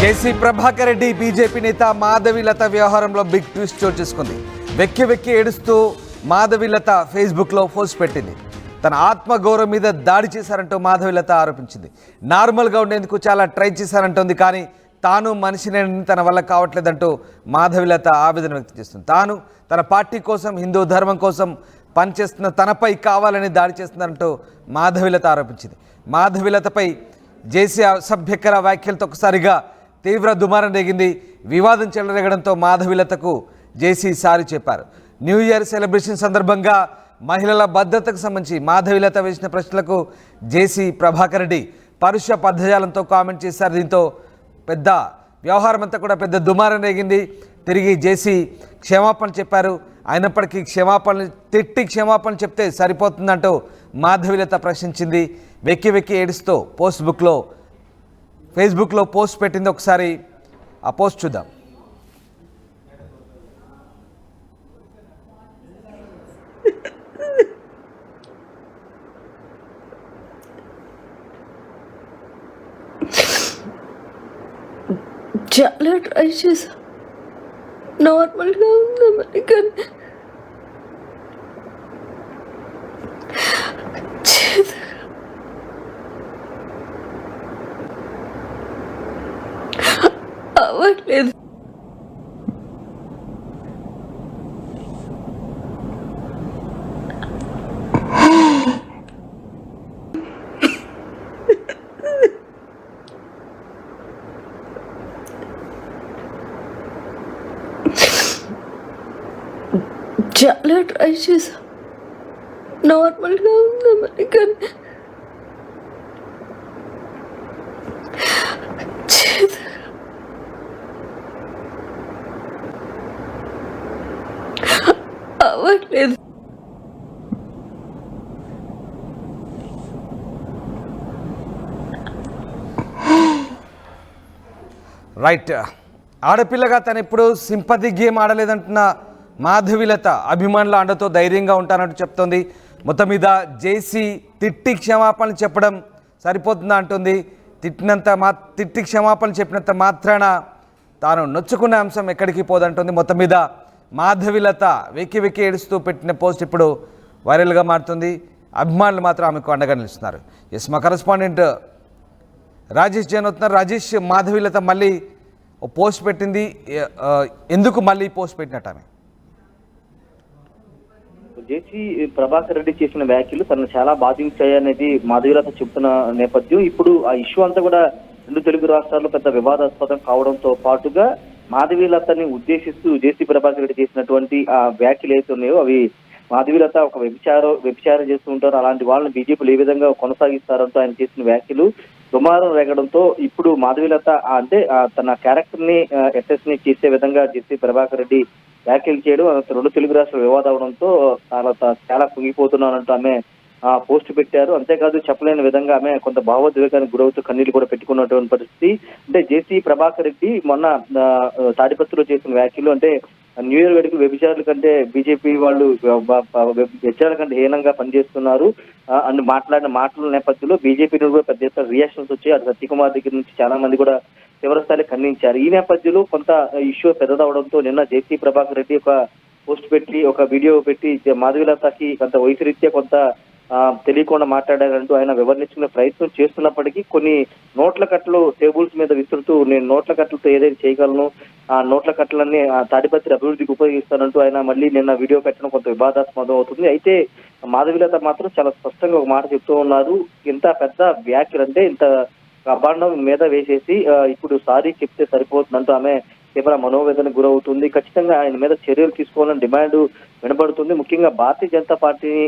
జేసీ Prabhakar Reddy BJP నేత మాధవిలత వ్యవహారంలో big twist చోటు చేసుకుంది. వెక్కి వెక్కి ఏడుస్తూ మాధవిలత ఫేస్బుక్లో పోస్ట్ పెట్టింది. తన ఆత్మగౌరవం మీద దాడి చేశారంటూ మాధవిలత ఆరోపించింది. నార్మల్గా ఉండేందుకు చాలా ట్రై చేశారంటోంది, కానీ తాను మనిషిని తన వల్ల కావట్లేదంటూ మాధవిలత ఆవేదన వ్యక్తం చేస్తుంది. తాను తన పార్టీ కోసం, హిందూ ధర్మం కోసం పనిచేస్తున్న తనపై కావాలని దాడి చేస్తుందంటూ మాధవిలత ఆరోపించింది. మాధవిలతపై జేసీ అసభ్యకర వ్యాఖ్యలతో ఒకసారిగా తీవ్ర దుమారం రేగింది. వివాదం చెలరేగడంతో మాధవిలతకు జేసీ సారీ చెప్పారు. న్యూ ఇయర్ సెలబ్రేషన్ సందర్భంగా మహిళల భద్రతకు సంబంధించి మాధవిలత వేసిన ప్రశ్నలకు జేసీ ప్రభాకర్ రెడ్డి పరుష పదజాలంతో కామెంట్ చేశారు. దీంతో పెద్ద వ్యవహారం అంతా కూడా పెద్ద దుమారం రేగింది. తిరిగి జేసీ క్షమాపణ చెప్పారు. అయినప్పటికీ తిట్టి క్షమాపణ చెప్తే సరిపోతుందంటూ మాధవిలత ప్రశ్నించింది. వెక్కి వెక్కి ఏడుస్తూ ఫేస్బుక్లో పోస్ట్ పెట్టింది. ఒకసారి ఆ పోస్ట్ చూద్దాం. చాలా ట్రై చేశా, నార్మల్గా ఉందామని, కానీ అవ్వట్లేదు. చాలా ట్రై చేశా, నార్మల్గా ఉందామని, కానీ అవ్వట్లేదు. రైట్. ఆడపిల్లగా తను ఎప్పుడు సింపతి గేమ్ ఆడలేదంటున్న మాధవిలత అభిమానుల అండతో ధైర్యంగా ఉంటానంటూ చెప్తోంది. మొత్తం మీద జేసీ తిట్టి క్షమాపణలు చెప్పడం సరిపోతుందా అంటుంది. తిట్టి క్షమాపణలు చెప్పినంత మాత్రాన తాను నొచ్చుకున్న అంశం ఎక్కడికి పోదంటుంది. మొత్తం మీద మాధవిలత వెక్కి వెక్కి ఏడుస్తూ పెట్టిన పోస్ట్ ఇప్పుడు వైరల్గా మారుతుంది. అభిమానులు మాత్రం ఆమెకు అండగా నిలుస్తున్నారు. ఎస్, మా కరెస్పాండెంట్ రాజేష్ జైన్ అవుతున్నారు. రాజేష్, మాధవిలత మళ్ళీ పోస్ట్ పెట్టింది, ఎందుకు మళ్ళీ పోస్ట్ పెట్టినట్టు ఆమె? జేసీ ప్రభాకర్ రెడ్డి చేసిన వ్యాఖ్యలు తనను చాలా బాధించాయనేది మాధవిలత చెబుతున్న నేపథ్యం. ఇప్పుడు ఆ ఇష్యూ అంతా కూడా రెండు తెలుగు రాష్ట్రాల్లో పెద్ద వివాదాస్పదం కావడంతో పాటుగా మాధవిలతని ఉద్దేశిస్తూ జేసీ ప్రభాకర్ రెడ్డి చేసినటువంటి ఆ వ్యాఖ్యలు ఏవైతే ఉన్నాయో అవి మాధవిలత ఒక వ్యభిచారం చేస్తూ ఉంటారు, అలాంటి వాళ్ళని బీజేపీలు ఏ విధంగా కొనసాగిస్తారంటూ ఆయన చేసిన వ్యాఖ్యలు దుమారం రేగడంతో ఇప్పుడు మాధవిలత అంటే తన క్యారెక్టర్ ని ఎస్ఎస్ చేసే విధంగా జేసీ ప్రభాకర్ రెడ్డి వ్యాఖ్యలు చేయడం రెండు తెలుగు రాష్ట్రాలు వివాదం అవడంతో చాలా కుంగిపోతున్నానంటూ ఆమె పోస్ట్ పెట్టారు. అంతేకాదు చెప్పలేని విధంగా ఆమె కొంత భావోద్వేగానికి గురవుతూ కన్నీళ్లు కూడా పెట్టుకున్నటువంటి పరిస్థితి. అంటే జేసీ ప్రభాకర్ రెడ్డి మొన్న తాడిపత్రిలో చేసిన వ్యాఖ్యలు అంటే న్యూ ఇయర్ వేడుకలు వ్యభిచారుల కంటే బీజేపీ వాళ్ళు వ్యభిచారుల కంటే హీనంగా పనిచేస్తున్నారు అని మాట్లాడిన మాటల నేపథ్యంలో బీజేపీ నుండి కూడా పెద్ద ఎత్తున రియాక్షన్స్ వచ్చాయి. అటు సత్యకుమార్ దగ్గర నుంచి చాలా మంది కూడా తీవ్రస్థాయిలో ఖండించారు. ఈ నేపథ్యంలో కొంత ఇష్యూ పెద్దదవడంతో నిన్న జేసీ ప్రభాకర్ రెడ్డి ఒక పోస్ట్ పెట్టి ఒక వీడియో పెట్టి మాధవిలతకి కొంత వయసు రీత్యా కొంత తెలియకుండా మాట్లాడారంటూ ఆయన వివరించుకునే ప్రయత్నం చేస్తున్నప్పటికీ కొన్ని నోట్ల కట్టలు టేబుల్స్ మీద విసురుతూ నేను నోట్ల కట్టలతో ఏదైతే చేయగలను, ఆ నోట్ల కట్టలన్నీ తాడిపత్రి అభివృద్ధికి ఉపయోగిస్తానంటూ ఆయన మళ్ళీ నిన్న వీడియో పెట్టడం కొంత వివాదాస్పదం అవుతుంది. అయితే మాధవిలత మాత్రం చాలా స్పష్టంగా ఒక మాట చెప్తూ ఉన్నారు. ఇంత పెద్ద వ్యాఖ్యలు అంటే ఇంత అభాండం మీద వేసేసి ఇప్పుడు సారీ చెప్తే సరిపోతుందంటూ ఆమె తీవ్ర మనోవేదనకు గురవుతుంది. ఖచ్చితంగా ఆయన మీద చర్యలు తీసుకోవాలని డిమాండ్ వినబడుతుంది. ముఖ్యంగా భారతీయ జనతా పార్టీని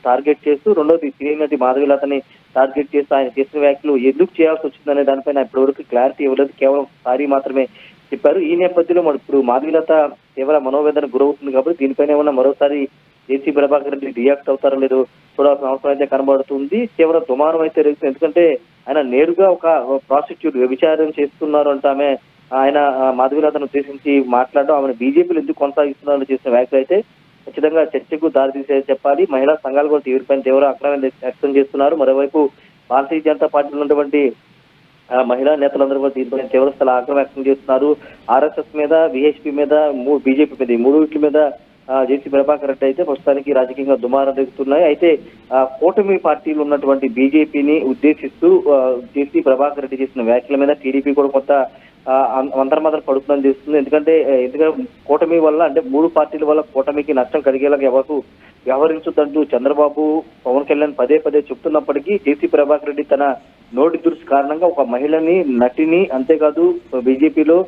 టార్గెట్ చేస్తూ, రెండోది సీనియర్ నటి మాధవిలతని టార్గెట్ చేస్తూ ఆయన చేసిన వ్యాఖ్యలు ఎందుకు చేయాల్సి వచ్చిందనే దానిపైన ఇప్పటివరకు క్లారిటీ ఇవ్వలేదు, కేవలం సారీ మాత్రమే చెప్పారు. ఈ నేపథ్యంలో ఇప్పుడు మాధవిలత తీవ్ర మనోవేదనకు గురవుతుంది కాబట్టి దీనిపైన ఏమన్నా మరోసారి జేసీ ప్రభాకర్ రెడ్డి రియాక్ట్ అవుతారో లేదో చూడాల్సిన అవసరం అయితే కనబడుతుంది. తీవ్ర దుమారం అయితే రేగుతుంది. ఎందుకంటే ఆయన నేరుగా ఒక ప్రాసిక్యూట్ వ్యభిచారం చేస్తున్నారు అంటే ఆమె ఆయన మాధవిలతను ఉద్దేశించి మాట్లాడడం, ఆమెను బీజేపీలు ఎందుకు కొనసాగిస్తున్నారని చేసిన వ్యాఖ్యలు అయితే ఖచ్చితంగా చర్చకు దారితీసేది చెప్పాలి. మహిళా సంఘాలు కూడా తీవ్ర ఆగ్రహం వ్యక్తం చేస్తున్నారు. మరోవైపు భారతీయ జనతా పార్టీలో ఉన్నటువంటి మహిళా నేతలందరూ కూడా దీనిపై తీవ్రస్థాయి ఆగ్రహం వ్యక్తం చేస్తున్నారు. ఆర్ఎస్ఎస్ మీద, విహెచ్పి మీద, బీజేపీ మీద, ఈ మూడింటి మీద జేసీ ప్రభాకర్ రెడ్డి అయితే ప్రస్తుతానికి రాజకీయంగా దుమారం దిగుతున్నాయి. అయితే కూటమి పార్టీలు ఉన్నటువంటి బీజేపీని ఉద్దేశిస్తూ జేసీ ప్రభాకర్ రెడ్డి చేసిన వ్యాఖ్యల మీద టీడీపీ కూడా కొంత అంతర్మాదం పడుతుందని తెలుస్తుంది. ఎందుకంటే కూటమి వల్ల, అంటే మూడు పార్టీల వల్ల కూటమికి నష్టం కలిగేలాగా ఎవరు వ్యవహరించొద్దంటూ చంద్రబాబు, పవన్ కళ్యాణ్ పదే పదే చెప్తున్నప్పటికీ జేసీ ప్రభాకర్ రెడ్డి తన నోటి దురుసు కారణంగా ఒక మహిళని, నటిని, అంతేకాదు బీజేపీలో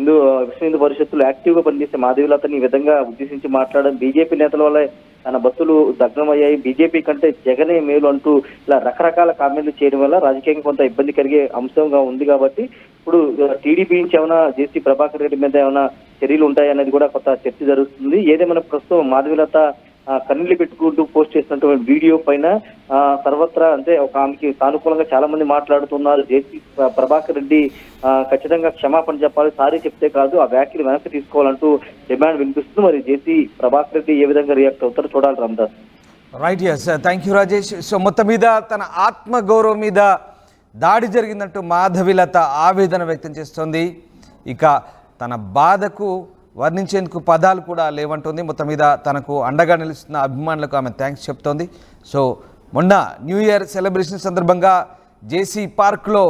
విశ్వ హిందూ పరిషత్తులో యాక్టివ్ గా పనిచేసే మాధవీలతని ఈ విధంగా ఉద్దేశించి మాట్లాడడం, బీజేపీ నేతల వల్ల తన బస్సులు దగ్ధమయ్యాయి, బీజేపీ కంటే జగనే మేలు అంటూ ఇలా రకరకాల కామెంట్లు చేయడం వల్ల రాజకీయంగా కొంత ఇబ్బంది కలిగే అంశంగా ఉంది. కాబట్టి ఇప్పుడు టీడీపీ నుంచి ఏమైనా జేసీ ప్రభాకర్ రెడ్డి మీద ఏమైనా చర్యలు ఉంటాయనేది కూడా కొంత చర్చ జరుగుతుంది. ఏదేమైనా ప్రస్తుతం మాధవీలత కన్నీళ్లు పెట్టుకుంటూ పోస్ట్ చేసినటువంటి వీడియో పైన సర్వత్రా, అంటే ఒక ఆమెకి సానుకూలంగా చాలా మంది మాట్లాడుతున్నారు. జేసీ ప్రభాకర్ రెడ్డి ఖచ్చితంగా క్షమాపణ చెప్పాలి, సారీ చెప్తే కాదు ఆ వ్యాఖ్యలు వెనక్కి తీసుకోవాలంటూ డిమాండ్ వినిపిస్తుంది. మరి జేసీ ప్రభాకర్ రెడ్డి ఏ విధంగా రియాక్ట్ అవుతారో చూడాలి. Ramadas. Right, yes, thank you Rajesh. So మొత్తం మీద తన ఆత్మగౌరవం మీద దాడి జరిగిందంటూ మాధవీలత ఆవేదన వ్యక్తం చేస్తోంది. ఇక తన బాధకు వర్ణించేందుకు పదాలు కూడా లేవంటుంది. మొత్తం మీద తనకు అండగా నిలుస్తున్న అభిమానులకు ఆమె థ్యాంక్స్ చెప్తోంది. సో మొన్న న్యూ ఇయర్ సెలబ్రేషన్ సందర్భంగా జేసీ పార్క్లో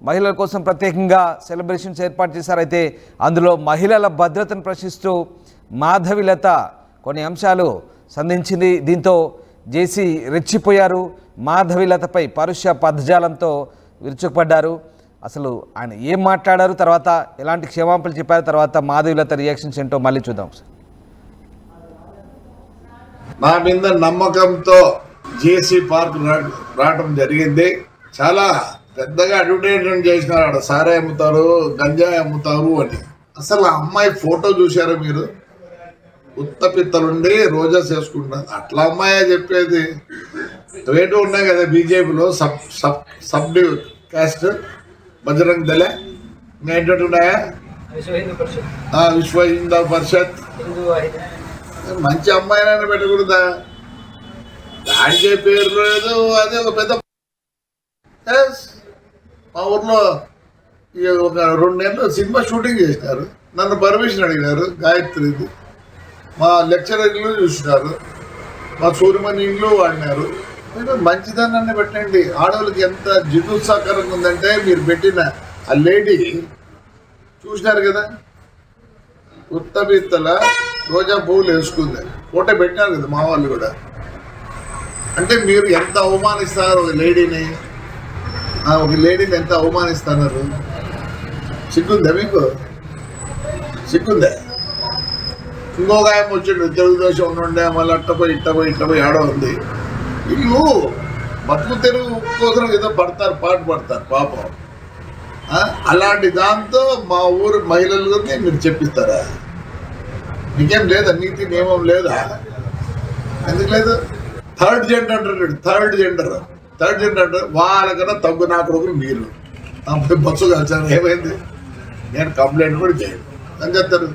మహిళల కోసం ప్రత్యేకంగా సెలబ్రేషన్స్ ఏర్పాటు చేశారు. అయితే అందులో మహిళల భద్రతను ప్రశ్నిస్తూ మాధవీలత కొన్ని అంశాలు సంధించింది. దీంతో జేసీ రెచ్చిపోయారు. మాధవీలతపై పరుష పదజాలంతో విరుచుకుపడ్డారు. అసలు ఆయన ఏం మాట్లాడారు, తర్వాత ఎలాంటి క్షమాపణలు చెప్పారు, తర్వాత మాధవీలత రియాక్షన్స్ ఏంటో మళ్ళీ చూద్దాం. నా మీద నమ్మకంతో జేసీ పార్క్ రావడం జరిగింది. చాలా పెద్దగా అడ్వర్టైజ్మెంట్ చేసినారు, అక్కడ సారా అమ్ముతారు, గంజాయి అమ్ముతారు అని. అసలు ఆ అమ్మాయి ఫోటో చూశారు మీరు? ఉత్తపిత్తలుండి రోజా చేసుకుంటున్నారు. అట్లా అమ్మాయే చెప్పేది. రేటు ఉన్నాయి కదా బీజేపీలో సబ్ క్యాస్ట్, బజరంగ్ దళ, ఏంటంటే ఉన్నాయా, విశ్వ హిందూ పరిషత్. మంచి అమ్మాయినైనా పెట్టకూడదా? దానికే పేరు లేదు. అదే ఒక పెద్ద మా ఊర్లో ఒక 2 నెలలు సినిమా షూటింగ్ చేసినారు. నన్ను పర్మిషన్ అడిగినారు. గాయత్రిది మా లెక్చరర్ ఇల్లు చూసినారు, మా సూర్యమణి ఇల్లు వాడినారు. మంచిదాన్ని పెట్టండి. ఆడవాళ్ళకి ఎంత జిగుత్సాకరంగా ఉందంటే మీరు పెట్టిన ఆ లేడీ చూసినారు కదా, ఉత్తబిత్తల రోజా పువ్వులు వేసుకుంది, ఫోటో పెట్టినారు కదా మా వాళ్ళు కూడా. అంటే మీరు ఎంత అవమానిస్తున్నారు ఒక లేడీని ఎంత అవమానిస్తున్నారు? సిగ్గుందా మీకు? సిగ్గుందా? ఇంకొక ఆయన వచ్చిండు, తెలుగుదేశం ఉండే, మళ్ళీ ఇట్టపోయి ఆడ ఉంది. వీళ్ళు బతుకు తెరువు కోసం ఏదో పాటు పడతారు పాపం. అలాంటి దాంతో మా ఊరు మహిళలకి మీరు చెప్పిస్తారా? మీకేం లేదా? నీతి నియమం లేదా? ఎందుకు లేదు? థర్డ్ జెండర్ అంటారు. థర్డ్ జెండర్ వాళ్ళకన్నా తగ్గు నా కొడుకులు మీరు బస్సు కలిసాను. ఏమైంది? నేను కంప్లైంట్ కూడా చేయను అని చెప్తారు.